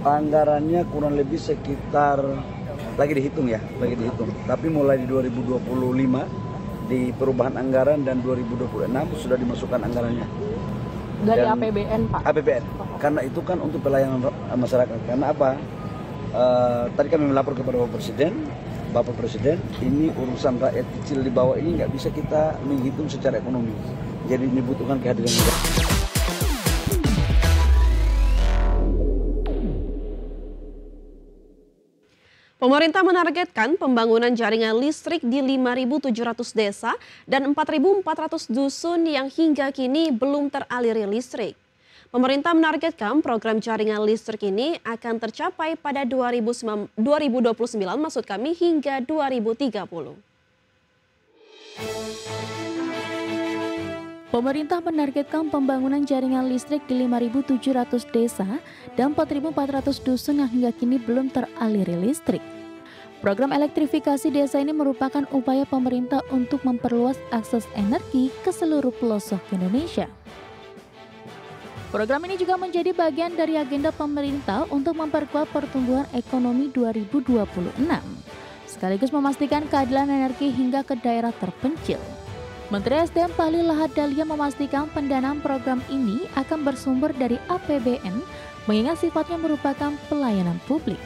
Anggarannya kurang lebih sekitar, lagi dihitung. Tapi mulai di 2025 di perubahan anggaran dan 2026 sudah dimasukkan anggarannya. Dari APBN, Pak? APBN, karena itu kan untuk pelayanan masyarakat. Karena apa? Tadi kami melapor kepada Bapak Presiden, ini urusan rakyat kecil di bawah ini nggak bisa kita menghitung secara ekonomi. Jadi dibutuhkan kehadiran negara. Pemerintah menargetkan pembangunan jaringan listrik di 5.700 desa dan 4.400 dusun yang hingga kini belum teraliri listrik. Pemerintah menargetkan program jaringan listrik ini akan tercapai pada 2029 hingga 2030. Pemerintah menargetkan pembangunan jaringan listrik di 5.700 desa dan 4.400 dusun yang hingga kini belum teraliri listrik. Program elektrifikasi desa ini merupakan upaya pemerintah untuk memperluas akses energi ke seluruh pelosok Indonesia. Program ini juga menjadi bagian dari agenda pemerintah untuk memperkuat pertumbuhan ekonomi 2026, sekaligus memastikan keadilan energi hingga ke daerah terpencil. Menteri SDM Bahlil Lahadalia memastikan pendanaan program ini akan bersumber dari APBN, mengingat sifatnya merupakan pelayanan publik.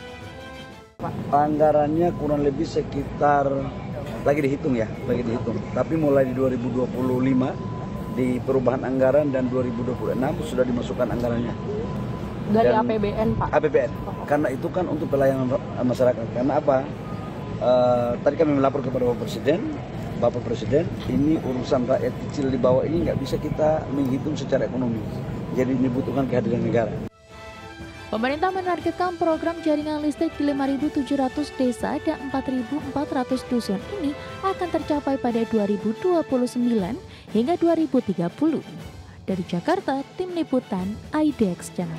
Anggarannya kurang lebih sekitar, lagi dihitung. Tapi mulai di 2025 di perubahan anggaran dan 2026 sudah dimasukkan anggarannya. Dari APBN, Pak? APBN, karena itu kan untuk pelayanan masyarakat. Karena apa? Tadi kami melapor kepada Bapak Presiden, ini urusan rakyat kecil di bawah ini nggak bisa kita menghitung secara ekonomi. Jadi dibutuhkan kehadiran negara. Pemerintah menargetkan program jaringan listrik di 5.700 desa dan 4.400 dusun ini akan tercapai pada 2029 hingga 2030. Dari Jakarta, Tim Liputan IDX Channel.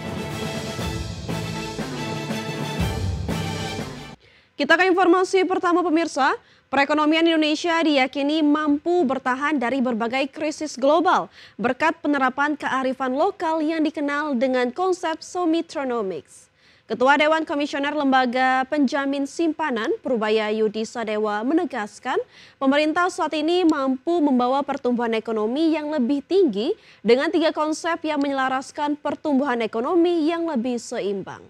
Kita ke informasi pertama, pemirsa. Perekonomian Indonesia diyakini mampu bertahan dari berbagai krisis global berkat penerapan kearifan lokal yang dikenal dengan konsep Sumitronomics. Ketua Dewan Komisioner Lembaga Penjamin Simpanan Purbaya Yudi Sadewa menegaskan pemerintah saat ini mampu membawa pertumbuhan ekonomi yang lebih tinggi dengan 3 konsep yang menyelaraskan pertumbuhan ekonomi yang lebih seimbang.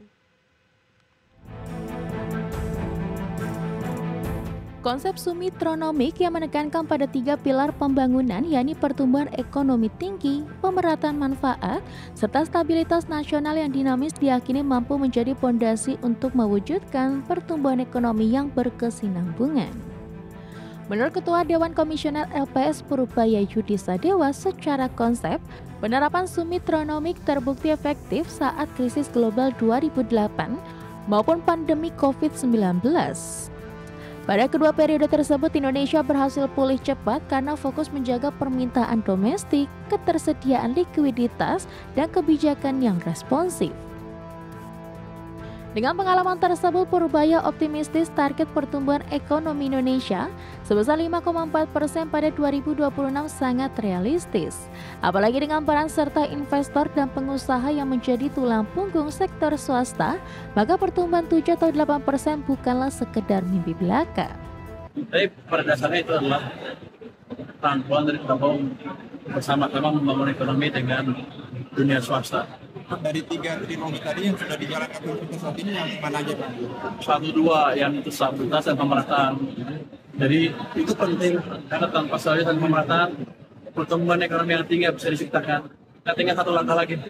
Konsep Sumitronomic yang menekankan pada 3 pilar pembangunan, yakni pertumbuhan ekonomi tinggi, pemerataan manfaat, serta stabilitas nasional yang dinamis diyakini mampu menjadi fondasi untuk mewujudkan pertumbuhan ekonomi yang berkesinambungan. Menurut Ketua Dewan Komisioner LPS Purbaya Yudi Sadewa, secara konsep, penerapan Sumitronomic terbukti efektif saat krisis global 2008 maupun pandemi COVID-19. Pada kedua periode tersebut, Indonesia berhasil pulih cepat karena fokus menjaga permintaan domestik, ketersediaan likuiditas, dan kebijakan yang responsif. Dengan pengalaman tersebut, Purbaya optimistis target pertumbuhan ekonomi Indonesia sebesar 5,4% pada 2026 sangat realistis. Apalagi dengan peran serta investor dan pengusaha yang menjadi tulang punggung sektor swasta, maka pertumbuhan 7 atau 8% bukanlah sekedar mimpi belaka. Tapi pada dasarnya itu adalah rangkuman dari kita bersama-sama membangun ekonomi dengan dunia swasta. Dari 3 trilogi tadi yang sudah dijalankan pemerintah saat ini, yang mana aja Pak? 1-2 yang itu stabilitas dan pemerataan. Jadi itu penting karena tanpa stabilitas dan pemerataan pertumbuhan ekonomi yang tinggi bisa diciptakan. Nah, tinggal 1 langkah lagi.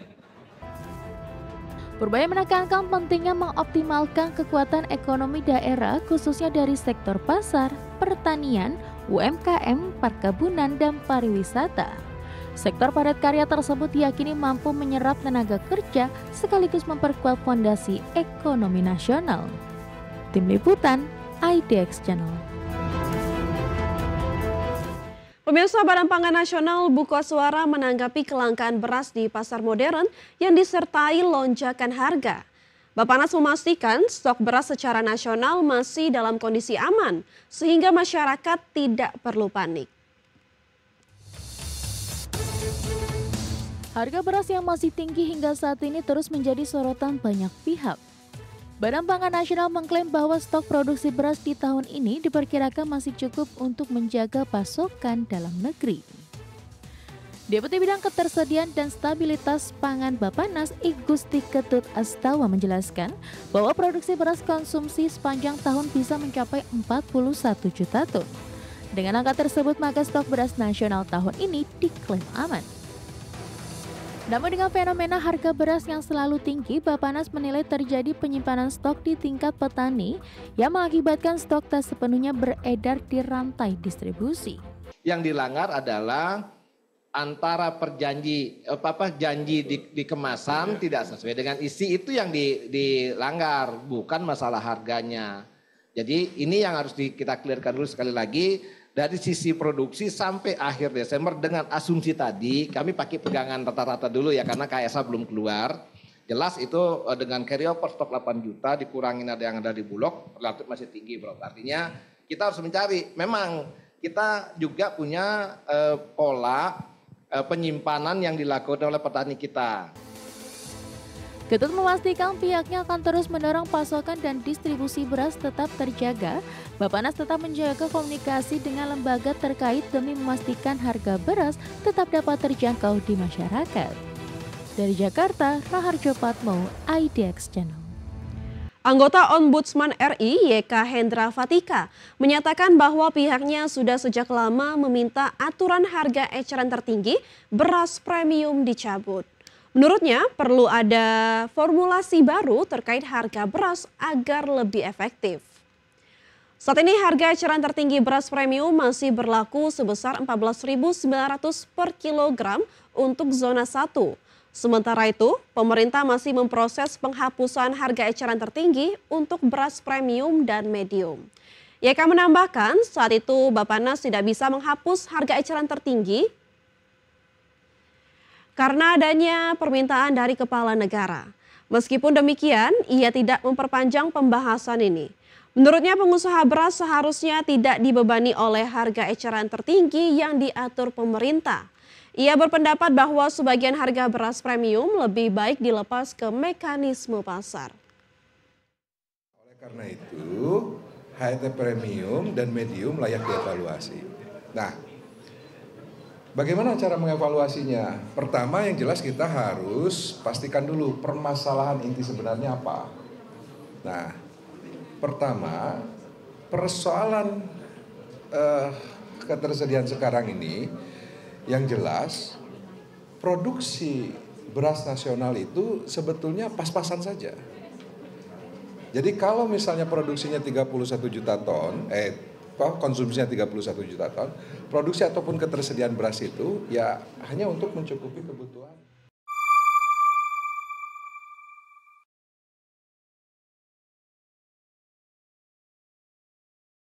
Purbaya menekankan pentingnya mengoptimalkan kekuatan ekonomi daerah khususnya dari sektor pasar, pertanian, UMKM, perkebunan, dan pariwisata. Sektor padat karya tersebut diyakini mampu menyerap tenaga kerja sekaligus memperkuat fondasi ekonomi nasional. Tim Liputan IDX Channel. Pemirsa, Badan Pangan Nasional buka suara menanggapi kelangkaan beras di pasar modern yang disertai lonjakan harga. Bappenas memastikan stok beras secara nasional masih dalam kondisi aman sehingga masyarakat tidak perlu panik. Harga beras yang masih tinggi hingga saat ini terus menjadi sorotan banyak pihak. Badan Pangan Nasional mengklaim bahwa stok produksi beras di tahun ini diperkirakan masih cukup untuk menjaga pasokan dalam negeri. Deputi Bidang Ketersediaan dan Stabilitas Pangan Bappenas I Gusti Ketut Astawa menjelaskan bahwa produksi beras konsumsi sepanjang tahun bisa mencapai 41 juta ton. Dengan angka tersebut maka stok beras nasional tahun ini diklaim aman. Namun dengan fenomena harga beras yang selalu tinggi, Bappenas menilai terjadi penyimpanan stok di tingkat petani yang mengakibatkan stok tak sepenuhnya beredar di rantai distribusi. Yang dilanggar adalah antara janji di kemasan tidak sesuai dengan isi, itu yang dilanggar, bukan masalah harganya. Jadi ini yang harus kita clearkan dulu sekali lagi. Dari sisi produksi sampai akhir Desember dengan asumsi tadi, kami pakai pegangan rata-rata dulu ya karena KSA belum keluar. Jelas itu dengan carryover stok 8 juta dikurangin ada yang ada di Bulog, relatif masih tinggi bro. Artinya kita harus mencari, memang kita juga punya pola penyimpanan yang dilakukan oleh petani kita. Ketut memastikan pihaknya akan terus mendorong pasokan dan distribusi beras tetap terjaga. Bappenas tetap menjaga komunikasi dengan lembaga terkait demi memastikan harga beras tetap dapat terjangkau di masyarakat. Dari Jakarta, Raharjo Patmo, IDX Channel. Anggota Ombudsman RI YK Hendra Fatika menyatakan bahwa pihaknya sudah sejak lama meminta aturan harga eceran tertinggi beras premium dicabut. Menurutnya perlu ada formulasi baru terkait harga beras agar lebih efektif. Saat ini harga eceran tertinggi beras premium masih berlaku sebesar 14.900 per kilogram untuk zona 1. Sementara itu, pemerintah masih memproses penghapusan harga eceran tertinggi untuk beras premium dan medium. YK menambahkan saat itu Bappenas tidak bisa menghapus harga eceran tertinggi karena adanya permintaan dari kepala negara. Meskipun demikian, ia tidak memperpanjang pembahasan ini. Menurutnya pengusaha beras seharusnya tidak dibebani oleh harga eceran tertinggi yang diatur pemerintah. Ia berpendapat bahwa sebagian harga beras premium lebih baik dilepas ke mekanisme pasar. Oleh karena itu, HET premium dan medium layak dievaluasi. Nah, bagaimana cara mengevaluasinya? Pertama yang jelas kita harus pastikan dulu permasalahan inti sebenarnya apa. Nah, pertama persoalan ketersediaan sekarang ini yang jelas produksi beras nasional itu sebetulnya pas-pasan saja. Jadi kalau misalnya produksinya 31 juta ton, konsumsinya 31 juta ton, produksi ataupun ketersediaan beras itu ya hanya untuk mencukupi kebutuhan